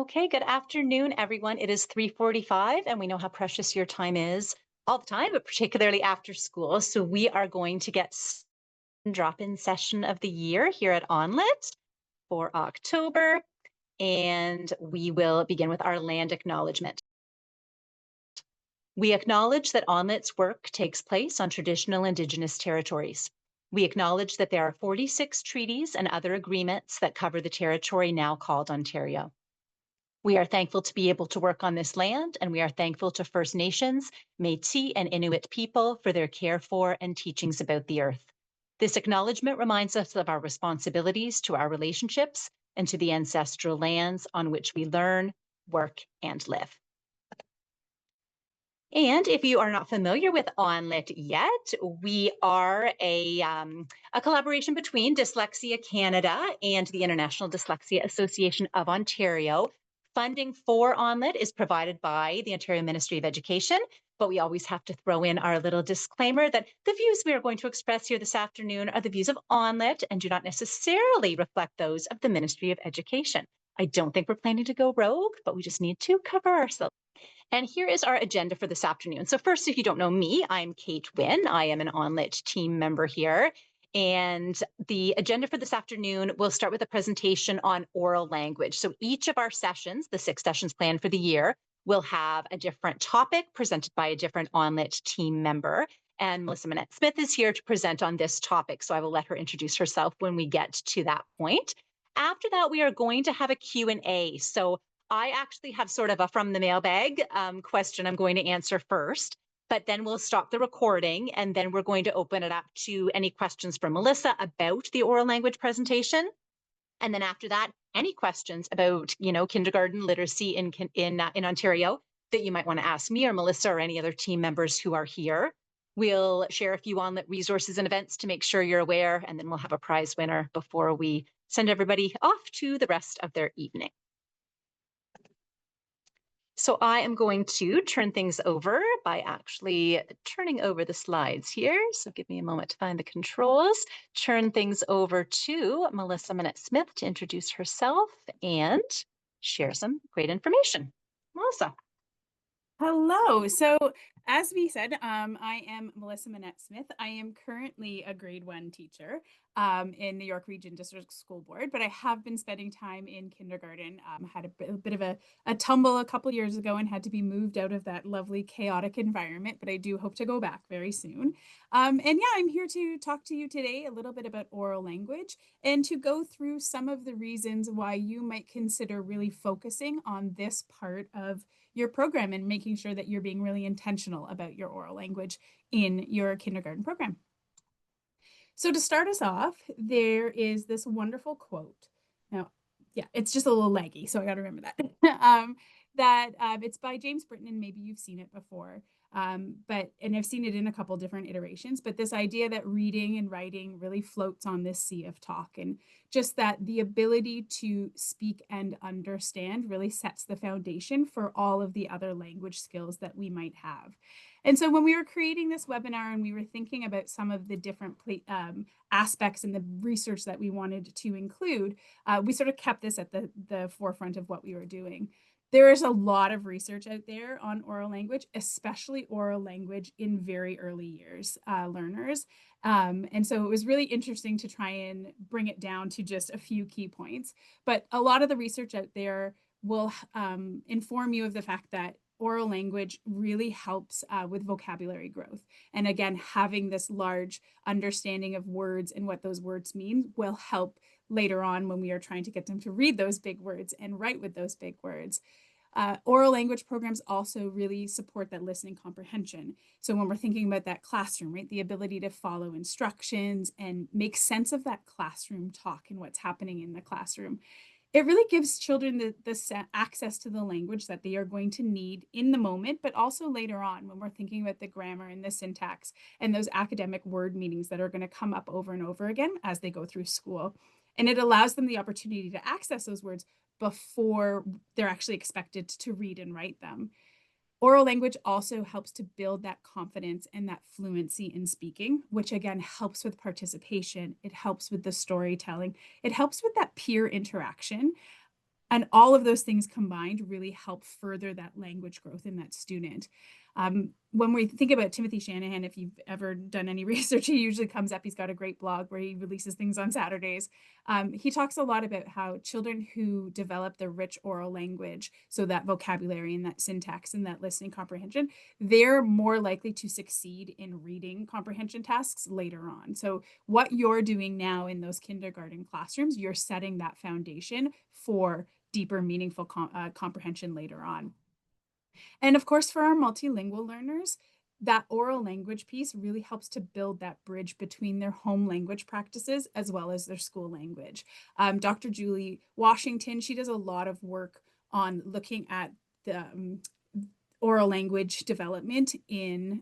Okay, good afternoon, everyone. It is 3:45, and we know how precious your time is all the time, but particularly after school. So we are going to get drop-in session of the year here at ONlit for October, and we will begin with our land acknowledgement. We acknowledge that ONLIT's work takes place on traditional Indigenous territories. We acknowledge that there are 46 treaties and other agreements that cover the territory now called Ontario. We are thankful to be able to work on this land, and we are thankful to First Nations, Métis, and Inuit people for their care for and teachings about the earth. This acknowledgement reminds us of our responsibilities to our relationships and to the ancestral lands on which we learn, work, and live. And if you are not familiar with ONLIT yet, we are a collaboration between Dyslexia Canada and the International Dyslexia Association of Ontario. Funding for ONLIT is provided by the Ontario Ministry of Education, but we always have to throw in our little disclaimer that the views we are going to express here this afternoon are the views of ONLIT and do not necessarily reflect those of the Ministry of Education. I don't think we're planning to go rogue, but we just need to cover ourselves. And here is our agenda for this afternoon. So first, if you don't know me, I'm Kate Wynn. I am an ONLIT team member here. And the agenda for this afternoon will start with a presentation on oral language. So each of our sessions, the 6 sessions planned for the year, will have a different topic presented by a different ONLIT team member. And Monette Smith is here to present on this topic. So I will let her introduce herself when we get to that point. After that, we are going to have a Q&A. So I actually have sort of a from the mailbag question I'm going to answer first, but then we'll stop the recording and then we're going to open it up to any questions from Melissa about the oral language presentation. And then after that, any questions about, kindergarten literacy in Ontario that you might want to ask me or Melissa or any other team members who are here. We'll share a few ONLIT resources and events to make sure you're aware, and then we'll have a prize winner before we send everybody off to the rest of their evening. So I am going to turn things over by actually turning over the slides here. So give me a moment to find the controls. Turn things over to Melissa Monette Smith to introduce herself and share some great information. Melissa. Hello. So as we said, I am Melissa Monette Smith. I am currently a grade 1 teacher in the York Region District School Board, but I have been spending time in kindergarten. Had a bit of a tumble a couple years ago and had to be moved out of that lovely chaotic environment, but I do hope to go back very soon. And yeah, I'm here to talk to you today a little bit about oral language and to go through some of the reasons why you might consider really focusing on this part of your program and making sure that you're being really intentional about your oral language in your kindergarten program. So to start us off, there is this wonderful quote. Now, yeah, it's just a little laggy, so I got to remember that. It's by James Britton, and maybe you've seen it before. And I've seen it in a couple different iterations, but this idea that reading and writing really floats on this sea of talk, and just that the ability to speak and understand really sets the foundation for all of the other language skills that we might have. And so when we were creating this webinar and we were thinking about some of the different aspects in the research that we wanted to include, we sort of kept this at the forefront of what we were doing. There is a lot of research out there on oral language, especially oral language in very early years learners. And so it was really interesting to try and bring it down to just a few key points. But a lot of the research out there will inform you of the fact that oral language really helps with vocabulary growth. And again, having this large understanding of words and what those words mean will help later on when we are trying to get them to read those big words and write with those big words. Oral language programs also really support that listening comprehension. So when we're thinking about that classroom, right, the ability to follow instructions and make sense of that classroom talk and what's happening in the classroom, it really gives children the access to the language that they are going to need in the moment, but also later on when we're thinking about the grammar and the syntax and those academic word meanings that are going to come up over and over again as they go through school. And it allows them the opportunity to access those words before they're actually expected to read and write them. Oral language also helps to build that confidence and that fluency in speaking, which again helps with participation. It helps with the storytelling. It helps with that peer interaction. And all of those things combined really help further that language growth in that student. When we think about Timothy Shanahan, if you've ever done any research, he usually comes up. He's got a great blog where he releases things on Saturdays. He talks a lot about how children who develop the rich oral language, so that vocabulary and that syntax and that listening comprehension, they're more likely to succeed in reading comprehension tasks later on. So what you're doing now in those kindergarten classrooms, you're setting that foundation for deeper, meaningful comprehension later on. And of course, for our multilingual learners, that oral language piece really helps to build that bridge between their home language practices as well as their school language. Dr. Julie Washington, she does a lot of work on looking at the oral language development in,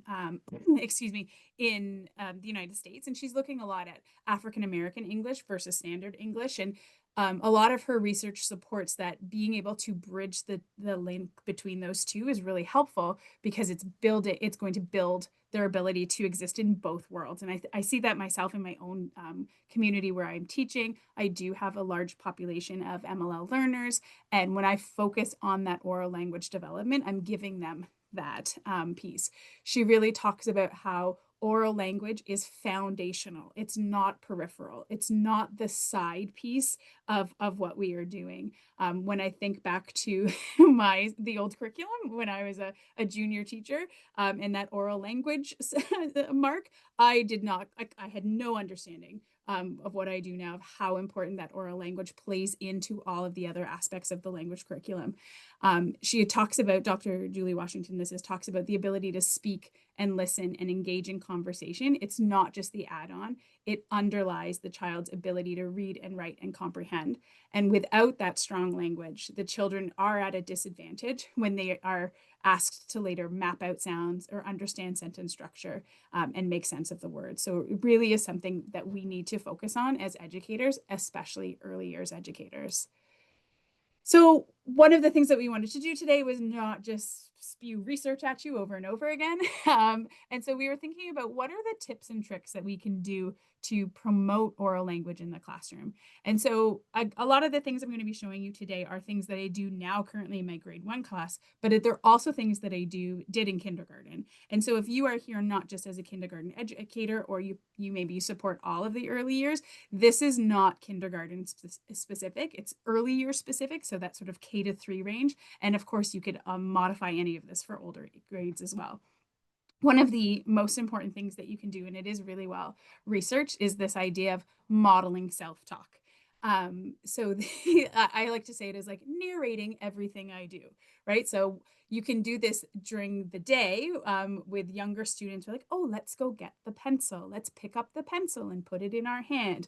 in the United States. And she's looking a lot at African-American English versus standard English. And a lot of her research supports that being able to bridge the link between those two is really helpful, because it's going to build their ability to exist in both worlds. And I see that myself in my own community where I'm teaching. I do have a large population of MLL learners. And when I focus on that oral language development, I'm giving them that piece. She really talks about how oral language is foundational. It's not peripheral. It's not the side piece of what we are doing. When I think back to the old curriculum when I was a junior teacher, and that oral language mark, I had no understanding of what I do now, of how important that oral language plays into all of the other aspects of the language curriculum. She talks about, Dr. Julie Washington, talks about the ability to speak and listen and engage in conversation. It's not just the add-on, it underlies the child's ability to read and write and comprehend. And without that strong language, the children are at a disadvantage when they are asked to later map out sounds or understand sentence structure and make sense of the words. So it really is something that we need to focus on as educators, especially early years educators. So one of the things that we wanted to do today was not just spew research at you over and over again. And so we were thinking about what are the tips and tricks that we can do to promote oral language in the classroom. And so a lot of the things I'm going to be showing you today are things that I do now currently in my grade 1 class, but they're also things that I did in kindergarten. And so if you are here not just as a kindergarten educator, or you maybe support all of the early years, this is not kindergarten specific, it's early year specific. So that sort of K to 3 range. And of course you could modify any of this for older grades as well. One of the most important things that you can do, and it is really well researched, is this idea of modeling self-talk. So I like to say it is like narrating everything I do, right? So you can do this during the day with younger students. We're like, oh, let's go get the pencil. Let's pick up the pencil and put it in our hand.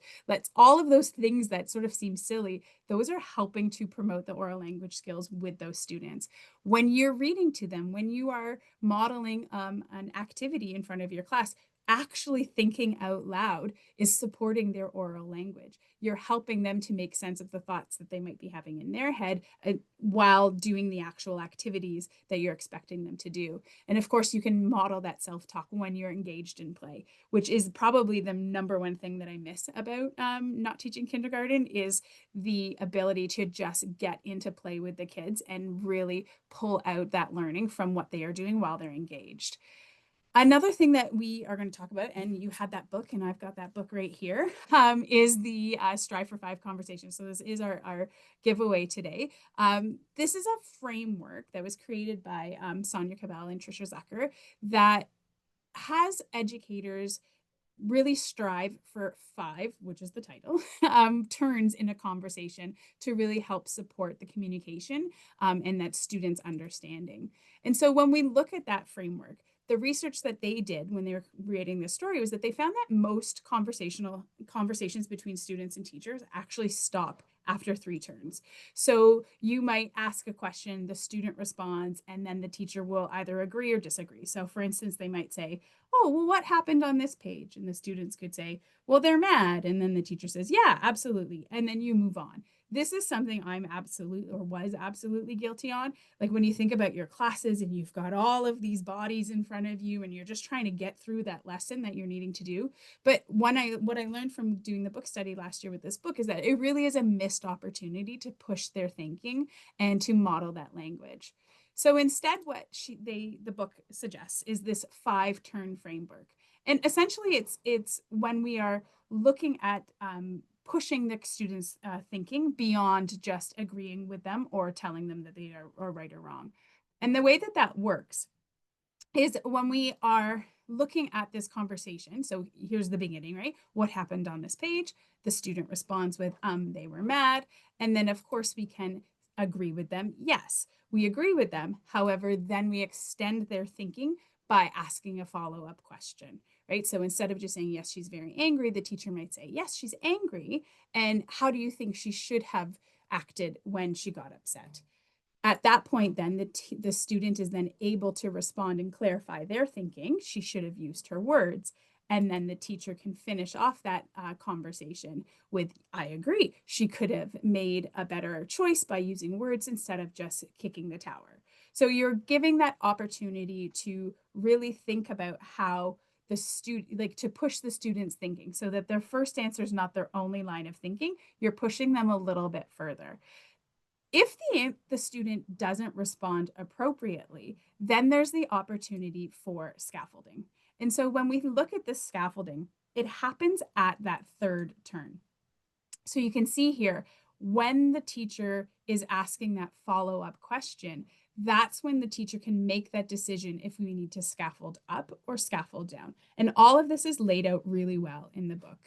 All of those things that sort of seem silly, those are helping to promote the oral language skills with those students. When you're reading to them, when you are modeling an activity in front of your class, actually thinking out loud is supporting their oral language. You're helping them to make sense of the thoughts that they might be having in their head while doing the actual activities that you're expecting them to do. And of course, you can model that self-talk when you're engaged in play, which is probably the number one thing that I miss about not teaching kindergarten, is the ability to just get into play with the kids and really pull out that learning from what they are doing while they're engaged. Another thing that we are going to talk about, and you had that book and I've got that book right here, is the Strive for 5 conversation. So this is our giveaway today. This is a framework that was created by Sonia Cabell and Tricia Zucker that has educators really strive for 5, which is the title, turns in a conversation to really help support the communication and that students' understanding. And so when we look at that framework, the research that they did when they were creating this story was that they found that most conversations between students and teachers actually stop after 3 turns. So you might ask a question, the student responds, and then the teacher will either agree or disagree. So for instance, they might say, oh, well, what happened on this page? And the students could say, well, they're mad. And then the teacher says, yeah, absolutely. And then you move on. this is something I'm absolutely, or was absolutely guilty on. Like when you think about your classes and you've got all of these bodies in front of you and you're just trying to get through that lesson that you're needing to do. But what I learned from doing the book study last year with this book is that it really is a missed opportunity to push their thinking and to model that language. So instead, what the book suggests is this 5-turn framework. And essentially it's when we are looking at pushing the students' thinking beyond just agreeing with them or telling them that they are right or wrong. And the way that that works is when we are looking at this conversation. So here's the beginning, right? What happened on this page? The student responds with, they were mad. And then of course we can agree with them. Yes, we agree with them. However, then we extend their thinking by asking a follow-up question, right? So instead of just saying, yes, she's very angry, the teacher might say, yes, she's angry. And how do you think she should have acted when she got upset? At that point, then the student is then able to respond and clarify their thinking. She should have used her words. And then the teacher can finish off that conversation with, I agree. She could have made a better choice by using words instead of just kicking the tower. So you're giving that opportunity to really think about how the student, like to push the students' thinking so that their first answer is not their only line of thinking. You're pushing them a little bit further. If the student doesn't respond appropriately, then there's the opportunity for scaffolding. And so when we look at this scaffolding, it happens at that 3rd turn. So you can see here, when the teacher is asking that follow-up question, that's when the teacher can make that decision if we need to scaffold up or scaffold down. And all of this is laid out really well in the book.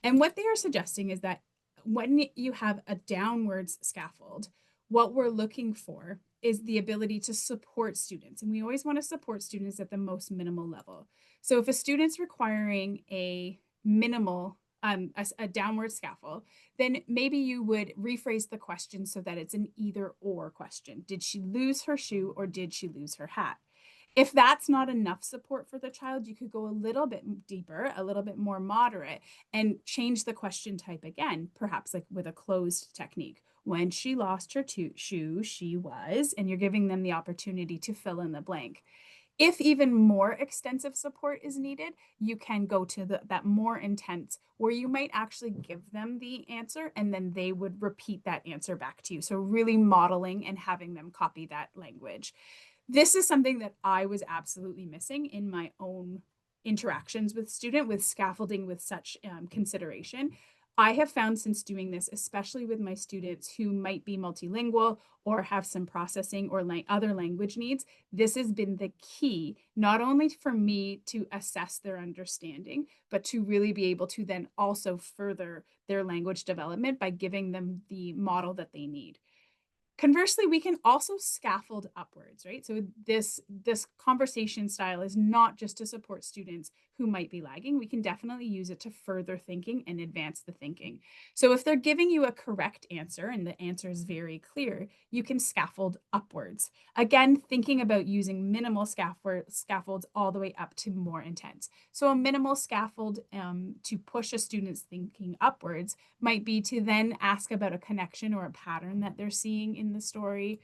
And what they are suggesting is that when you have a downwards scaffold, what we're looking for is the ability to support students. And we always want to support students at the most minimal level. So if a student's requiring a minimal, a downward scaffold, then maybe you would rephrase the question so that it's an either or question. Did she lose her shoe or did she lose her hat? If that's not enough support for the child, you could go a little bit deeper, a little bit more moderate, and change the question type again, perhaps like with a closed technique. When she lost her shoe, she was, and you're giving them the opportunity to fill in the blank. If even more extensive support is needed, you can go to that more intense where you might actually give them the answer and then they would repeat that answer back to you. So really modeling and having them copy that language. This is something that I was absolutely missing in my own interactions with scaffolding with such consideration. I have found since doing this, especially with my students who might be multilingual or have some processing or other language needs, this has been the key, not only for me to assess their understanding, but to really be able to then also further their language development by giving them the model that they need. Conversely, we can also scaffold upwards, right? So this conversation style is not just to support students who might be lagging. We can definitely use it to further thinking and advance the thinking. So if they're giving you a correct answer and the answer is very clear, you can scaffold upwards. Again, thinking about using minimal scaffolds all the way up to more intense. So a minimal scaffold to push a student's thinking upwards might be to then ask about a connection or a pattern that they're seeing in the story,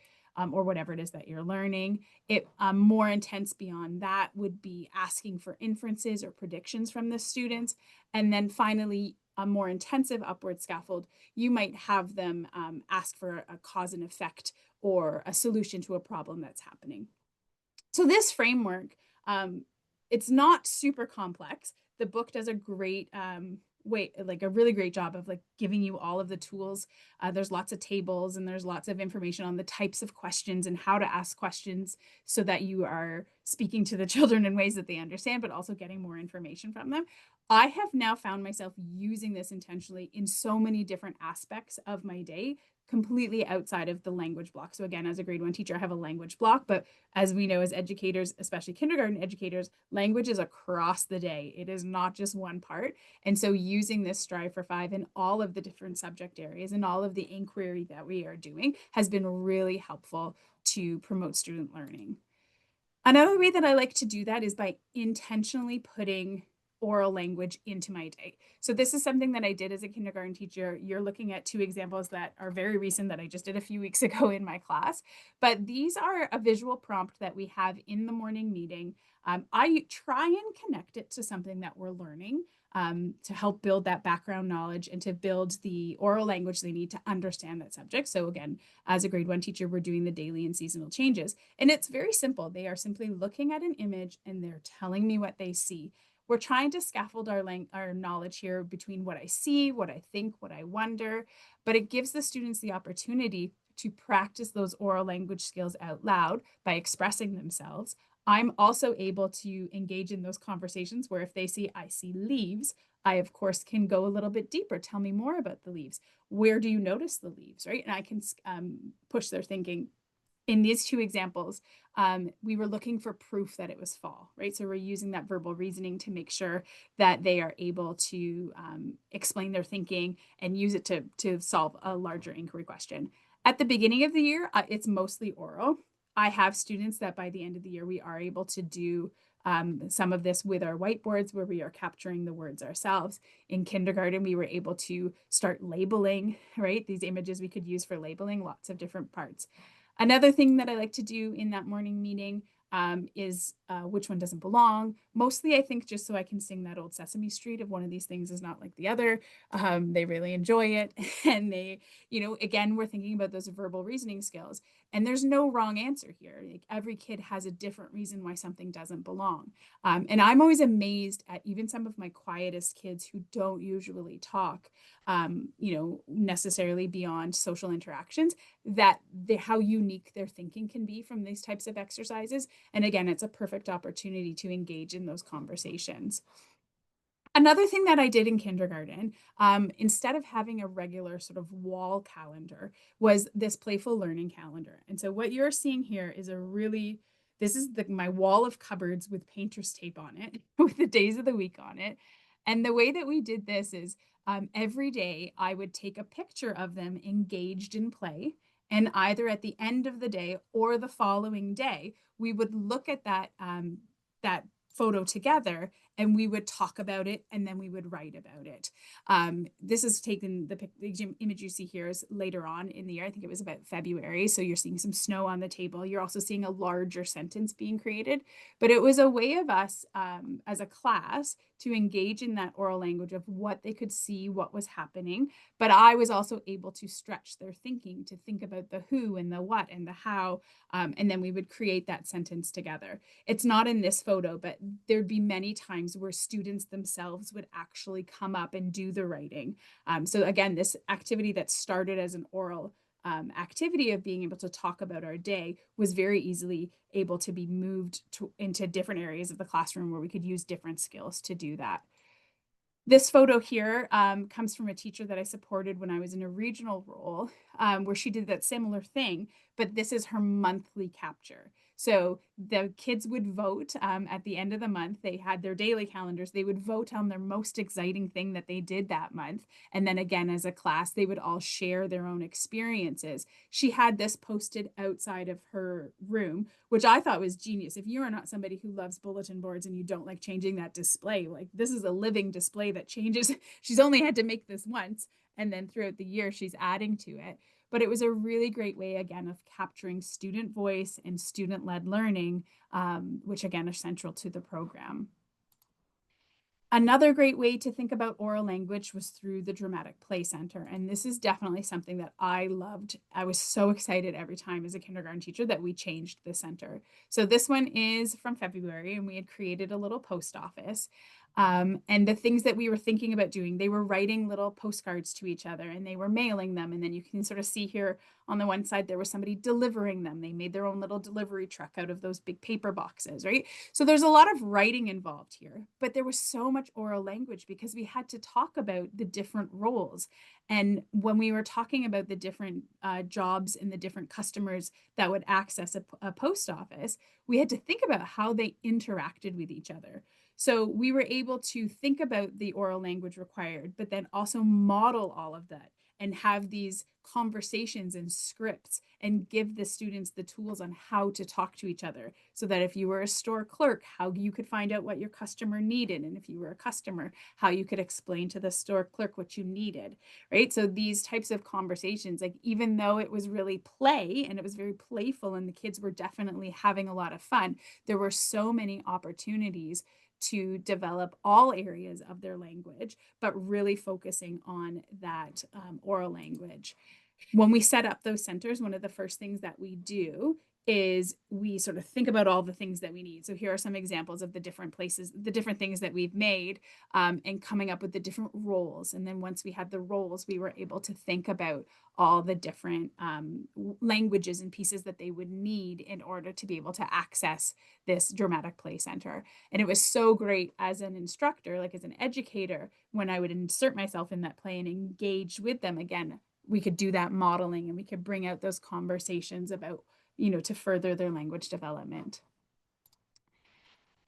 or whatever it is that you're learning. It more intense beyond that would be asking for inferences or predictions from the students. And then finally, a more intensive upward scaffold, you might have them ask for a cause and effect or a solution to a problem that's happening. So this framework, it's not super complex. The book does a great a really great job of like giving you all of the tools. There's lots of tables and there's lots of information on the types of questions and how to ask questions so that you are speaking to the children in ways that they understand, but also getting more information from them. I have now found myself using this intentionally in so many different aspects of my day, completely outside of the language block. So again, as a grade 1 teacher, I have a language block, but as we know, as educators, especially kindergarten educators, language is across the day. It is not just one part. And so using this Strive for 5 in all of the different subject areas and all of the inquiry that we are doing has been really helpful to promote student learning. Another way that I like to do that is by intentionally putting oral language into my day. So this is something that I did as a kindergarten teacher. You're looking at two examples that are very recent that I just did a few weeks ago in my class, but these are a visual prompt that we have in the morning meeting. I try and connect it to something that we're learning, to help build that background knowledge and to build the oral language they need to understand that subject. So again, as a grade 1 teacher, we're doing the daily and seasonal changes. And it's very simple. They are simply looking at an image and they're telling me what they see. We're trying to scaffold our knowledge here between what I see, what I think, what I wonder, but it gives the students the opportunity to practice those oral language skills out loud by expressing themselves. I'm also able to engage in those conversations where if they see, I see leaves, I of course can go a little bit deeper. Tell me more about the leaves. Where do you notice the leaves, right? And I can push their thinking. In these two examples, we were looking for proof that it was fall, right? So we're using that verbal reasoning to make sure that they are able to explain their thinking and use it to solve a larger inquiry question. At the beginning of the year, it's mostly oral. I have students that by the end of the year, we are able to do some of this with our whiteboards where we are capturing the words ourselves. In kindergarten, we were able to start labeling, right? These images we could use for labeling lots of different parts. Another thing that I like to do in that morning meeting is which one doesn't belong. Mostly, I think, just so I can sing that old Sesame Street of one of these things is not like the other. They really enjoy it. And they, again, we're thinking about those verbal reasoning skills. And there's no wrong answer here. Like every kid has a different reason why something doesn't belong. And I'm always amazed at even some of my quietest kids who don't usually talk, necessarily beyond social interactions, that how unique their thinking can be from these types of exercises. And again, it's a perfect opportunity to engage in those conversations. Another thing that I did in kindergarten, instead of having a regular sort of wall calendar, was this playful learning calendar. And so what you're seeing here is this is my wall of cupboards with painter's tape on it, with the days of the week on it. And the way that we did this is every day I would take a picture of them engaged in play. And either at the end of the day or the following day, we would look at that photo together and we would talk about it and then we would write about it. This is taken, the image you see here is later on in the year. I think it was about February. So you're seeing some snow on the table. You're also seeing a larger sentence being created. But it was a way of us as a class to engage in that oral language of what they could see, what was happening. But I was also able to stretch their thinking to think about the who and the what and the how. And then we would create that sentence together. It's not in this photo, but there'd be many times where students themselves would actually come up and do the writing. So again, this activity that started as an oral activity of being able to talk about our day was very easily able to be moved into different areas of the classroom where we could use different skills to do that. This photo here comes from a teacher that I supported when I was in a regional role, where she did that similar thing, but this is her monthly capture. So the kids would vote at the end of the month. They had their daily calendars. They would vote on their most exciting thing that they did that month. And then again, as a class, they would all share their own experiences. She had this posted outside of her room, which I thought was genius. If you are not somebody who loves bulletin boards and you don't like changing that display, like this is a living display that changes. She's only had to make this once. And then throughout the year, she's adding to it. But it was a really great way, again, of capturing student voice and student-led learning, which again are central to the program. Another great way to think about oral language was through the Dramatic Play Center. And this is definitely something that I loved. I was so excited every time as a kindergarten teacher that we changed the center. So this one is from February, and we had created a little post office. And the things that we were thinking about doing, they were writing little postcards to each other and they were mailing them. And then you can sort of see here on the one side, there was somebody delivering them. They made their own little delivery truck out of those big paper boxes, right? So there's a lot of writing involved here, but there was so much oral language because we had to talk about the different roles. And when we were talking about the different jobs and the different customers that would access a post office, we had to think about how they interacted with each other. So we were able to think about the oral language required, but then also model all of that and have these conversations and scripts and give the students the tools on how to talk to each other, so that if you were a store clerk, how you could find out what your customer needed, and if you were a customer, how you could explain to the store clerk what you needed, right? So these types of conversations, like, even though it was really play and it was very playful and the kids were definitely having a lot of fun, there were so many opportunities to develop all areas of their language, but really focusing on that oral language. When we set up those centers, one of the first things that we do is we sort of think about all the things that we need. So here are some examples of the different places, the different things that we've made, and coming up with the different roles. And then once we had the roles, we were able to think about all the different languages and pieces that they would need in order to be able to access this dramatic play center. And it was so great as an instructor, like as an educator, when I would insert myself in that play and engage with them again, we could do that modeling and we could bring out those conversations about, to further their language development.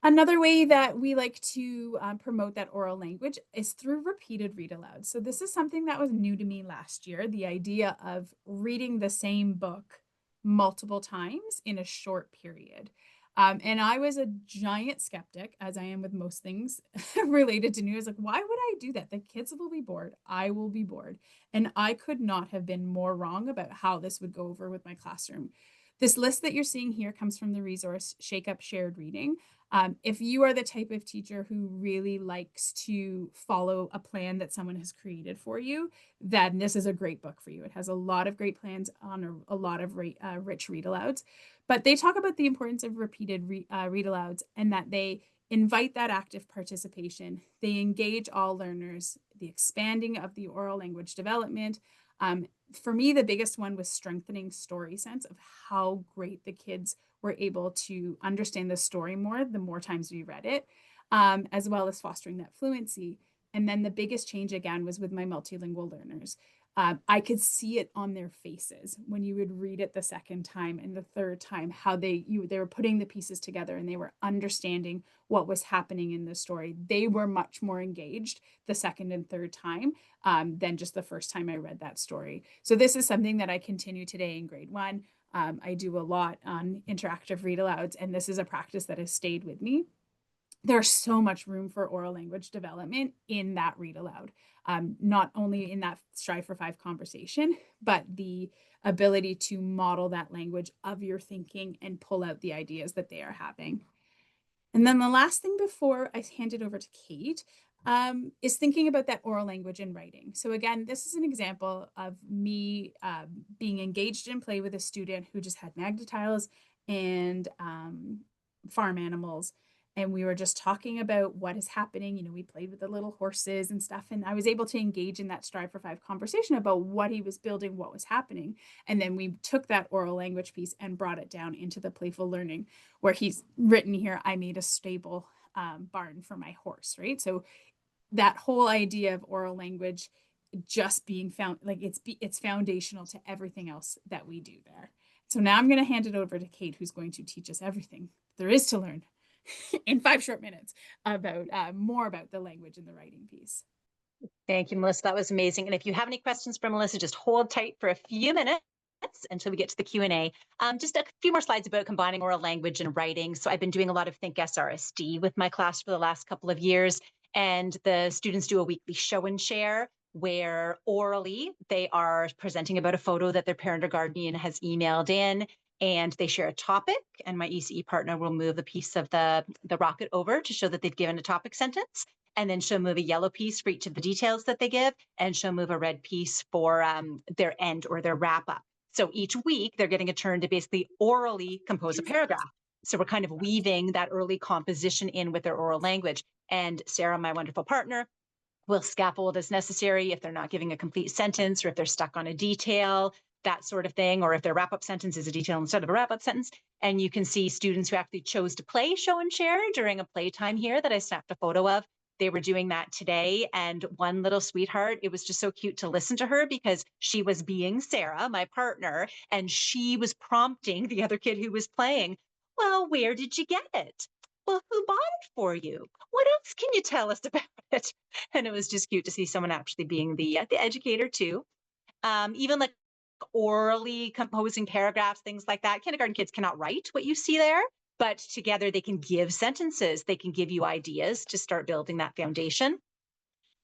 Another way that we like to promote that oral language is through repeated read alouds. So this is something that was new to me last year, the idea of reading the same book multiple times in a short period. And I was a giant skeptic, as I am with most things related to news. Like, why would I do that? The kids will be bored. I will be bored. And I could not have been more wrong about how this would go over with my classroom. This list that you're seeing here comes from the resource Shake Up Shared Reading. If you are the type of teacher who really likes to follow a plan that someone has created for you, then this is a great book for you. It has a lot of great plans on a lot of rich read alouds, but they talk about the importance of repeated read alouds, and that they invite that active participation. They engage all learners, the expanding of the oral language development. For me, the biggest one was strengthening story sense, of how great the kids were able to understand the story more the more times we read it, as well as fostering that fluency. And then the biggest change again was with my multilingual learners. I could see it on their faces when you would read it the second time and the third time, how they were putting the pieces together and they were understanding what was happening in the story. They were much more engaged the second and third time than just the first time I read that story. So this is something that I continue today in grade 1. I do a lot on interactive read alouds, and this is a practice that has stayed with me. There's so much room for oral language development in that read aloud, not only in that Strive for 5 conversation, but the ability to model that language of your thinking and pull out the ideas that they are having. And then the last thing before I hand it over to Kate is thinking about that oral language in writing. So again, this is an example of me being engaged in play with a student who just had magnet tiles and farm animals. And we were just talking about what is happening. We played with the little horses and stuff. And I was able to engage in that Strive for 5 conversation about what he was building, what was happening. And then we took that oral language piece and brought it down into the playful learning, where he's written here, I made a stable barn for my horse, right? So that whole idea of oral language just being found, like it's foundational to everything else that we do there. So now I'm going to hand it over to Kate, who's going to teach us everything there is to learn in 5 short minutes about more about the language and the writing piece. Thank you, Melissa. That was amazing. And if you have any questions for Melissa, just hold tight for a few minutes until we get to the Q&A. Just a few more slides about combining oral language and writing. So I've been doing a lot of Think SRSD with my class for the last couple of years, and the students do a weekly show and share where orally they are presenting about a photo that their parent or guardian has emailed in, and they share a topic, and my ECE partner will move a piece of the rocket over to show that they've given a topic sentence, and then she'll move a yellow piece for each of the details that they give, and she'll move a red piece for their end or their wrap up. So each week they're getting a turn to basically orally compose a paragraph. So we're kind of weaving that early composition in with their oral language. And Sarah, my wonderful partner, will scaffold as necessary if they're not giving a complete sentence, or if they're stuck on a detail, that sort of thing, or if their wrap-up sentence is a detail instead of a wrap-up sentence. And you can see students who actually chose to play show and share during a playtime here that I snapped a photo of. They were doing that today, and one little sweetheart, it was just so cute to listen to her because she was being Sarah, my partner, and she was prompting the other kid who was playing, well, where did you get it? Well, who bought it for you? What else can you tell us about it? And it was just cute to see someone actually being the educator too. even like orally composing paragraphs, things like that. Kindergarten kids cannot write what you see there, but together they can give sentences. They can give you ideas to start building that foundation.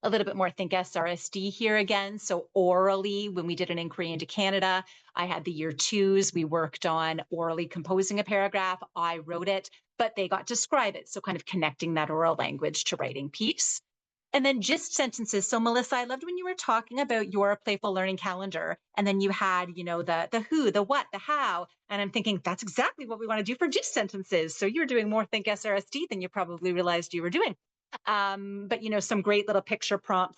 A little bit more think SRSD here again. So orally, when we did an inquiry into Canada, I had the year twos. We worked on orally composing a paragraph. I wrote it, but they got to scribe it. So kind of connecting that oral language to writing piece. And then just sentences. So Melissa, I loved when you were talking about your playful learning calendar, and then you had, the who, the what, the how. And I'm thinking that's exactly what we want to do for just sentences. So you're doing more Think SRSD than you probably realized you were doing. But some great little picture prompts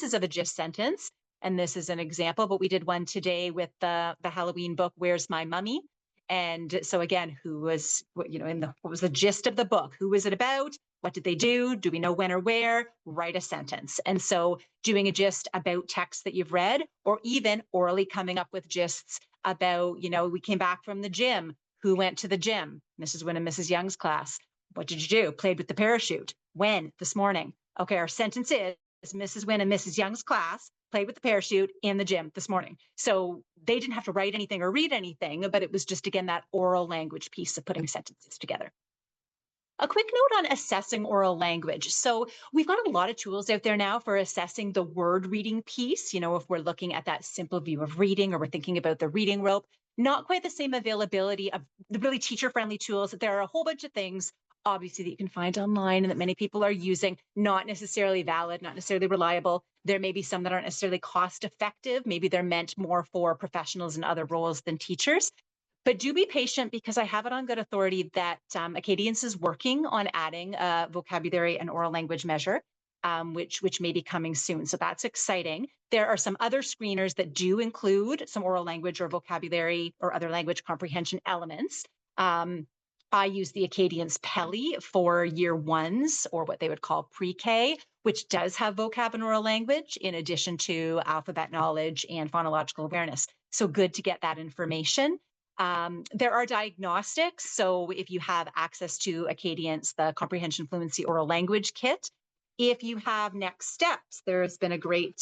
of a just sentence. And this is an example, but we did one today with the Halloween book, Where's My Mummy? And so again, who was, what was the gist of the book? Who was it about? What did they do? Do we know when or where? Write a sentence. And so doing a gist about text that you've read, or even orally coming up with gists about, we came back from the gym. Who went to the gym? Mrs. Wynne and Mrs. Young's class. What did you do? Played with the parachute. When? This morning. Okay, our sentence is Mrs. Wynne and Mrs. Young's class played with the parachute in the gym this morning. So they didn't have to write anything or read anything, but it was just, again, that oral language piece of putting sentences together. A quick note on assessing oral language. So we've got a lot of tools out there now for assessing the word reading piece. If we're looking at that simple view of reading, or we're thinking about the reading rope, not quite the same availability of the really teacher-friendly tools. There are a whole bunch of things, obviously, that you can find online and that many people are using, not necessarily valid, not necessarily reliable. There may be some that aren't necessarily cost effective. Maybe they're meant more for professionals in other roles than teachers. But do be patient, because I have it on good authority that Acadience is working on adding a vocabulary and oral language measure, which may be coming soon. So that's exciting. There are some other screeners that do include some oral language or vocabulary or other language comprehension elements. I use the Acadience Pelly for year ones, or what they would call pre-K, which does have vocab and oral language in addition to alphabet knowledge and phonological awareness. So good to get that information. There are diagnostics. So if you have access to Acadience, the Comprehension Fluency Oral Language Kit, if you have Next Steps, there's been a great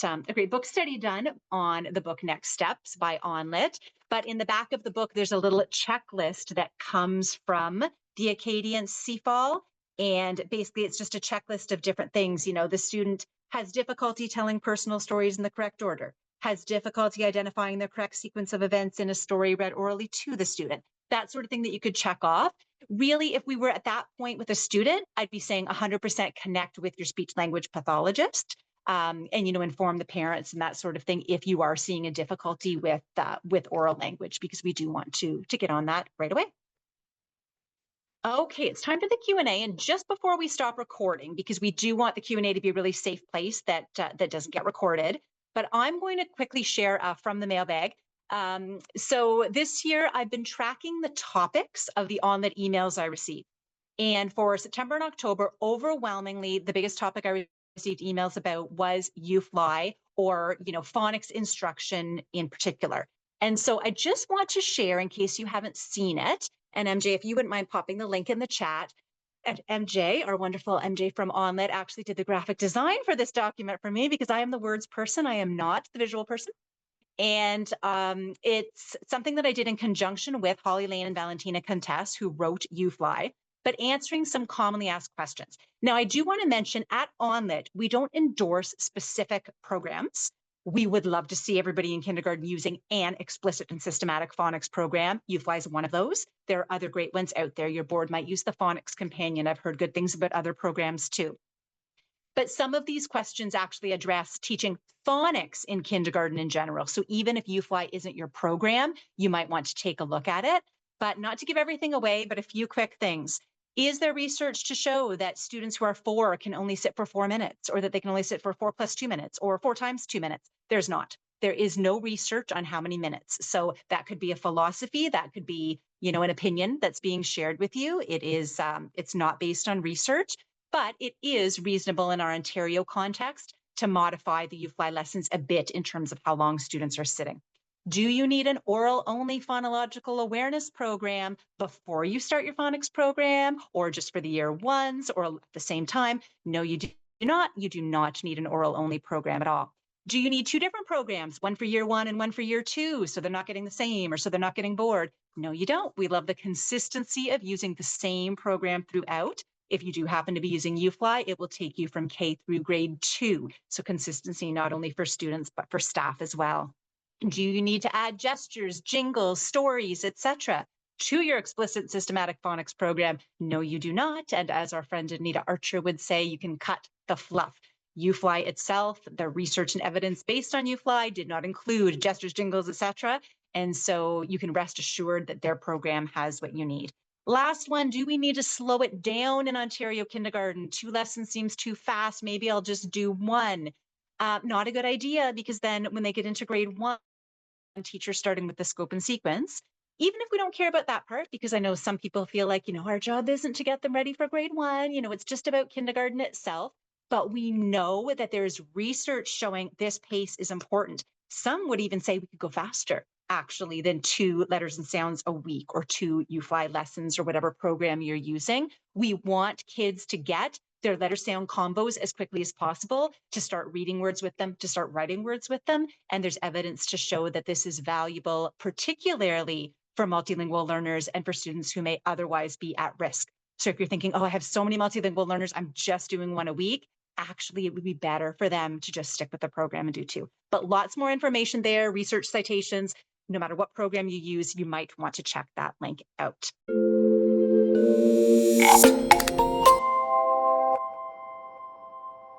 book study done on the book Next Steps by ONlit. But in the back of the book, there's a little checklist that comes from the Acadience CFAL. And basically, it's just a checklist of different things. The student has difficulty telling personal stories in the correct order, has difficulty identifying the correct sequence of events in a story read orally to the student. That sort of thing that you could check off. Really, if we were at that point with a student, I'd be saying 100% connect with your speech language pathologist, and inform the parents and that sort of thing if you are seeing a difficulty with oral language, because we do want to get on that right away. Okay, it's time for the Q&A, and just before we stop recording, because we do want the Q&A to be a really safe place that doesn't get recorded, but I'm going to quickly share from the mailbag. So this year, I've been tracking the topics of the ONlit emails I receive. And for September and October, overwhelmingly, the biggest topic I received emails about was UFly, or phonics instruction in particular. And so I just want to share, in case you haven't seen it, and MJ, if you wouldn't mind popping the link in the chat. And MJ, our wonderful MJ from ONlit, actually did the graphic design for this document for me, because I am the words person. I am not the visual person. And it's something that I did in conjunction with Holly Lane and Valentina Contess, who wrote UFly, but answering some commonly asked questions. Now, I do want to mention at ONlit, we don't endorse specific programs. We would love to see everybody in kindergarten using an explicit and systematic phonics program. UFly is one of those. There are other great ones out there. Your board might use the Phonics Companion. I've heard good things about other programs too. But some of these questions actually address teaching phonics in kindergarten in general. So even if UFly isn't your program, you might want to take a look at it. But not to give everything away, but a few quick things. Is there research to show that students who are 4 can only sit for 4 minutes, or that they can only sit for 4 + 2 minutes, or 4 times 2 minutes? There's not. There is no research on how many minutes. So that could be a philosophy, that could be, an opinion that's being shared with you. It is, it's not based on research, but it is reasonable in our Ontario context to modify the UFly lessons a bit in terms of how long students are sitting. Do you need an oral-only phonological awareness program before you start your phonics program, or just for the year ones, or at the same time? No, you do not. You do not need an oral-only program at all. Do you need two different programs, one for year one and one for year two, so they're not getting the same or so they're not getting bored? No, you don't. We love the consistency of using the same program throughout. If you do happen to be using UFly, it will take you from K through grade 2. So consistency not only for students, but for staff as well. Do you need to add gestures, jingles, stories, etc. to your explicit systematic phonics program? No, you do not. And as our friend Anita Archer would say, you can cut the fluff. UFly itself, the research and evidence based on UFly did not include gestures, jingles, etc. And so you can rest assured that their program has what you need. Last one, do we need to slow it down in Ontario kindergarten? 2 lessons seems too fast. Maybe I'll just do one. Not a good idea, because then when they get into grade 1, teachers starting with the scope and sequence, even if we don't care about that part, because I know some people feel like, our job isn't to get them ready for grade 1, it's just about kindergarten itself. But we know that there's research showing this pace is important. Some would even say we could go faster, actually, than 2 letters and sounds a week or 2 UFly lessons or whatever program you're using. We want kids to get their letter sound combos as quickly as possible, to start reading words with them, to start writing words with them. And there's evidence to show that this is valuable, particularly for multilingual learners and for students who may otherwise be at risk. So if you're thinking, oh, I have so many multilingual learners, I'm just doing one a week, actually, it would be better for them to just stick with the program and do 2. But lots more information there, research citations. No matter what program you use, you might want to check that link out.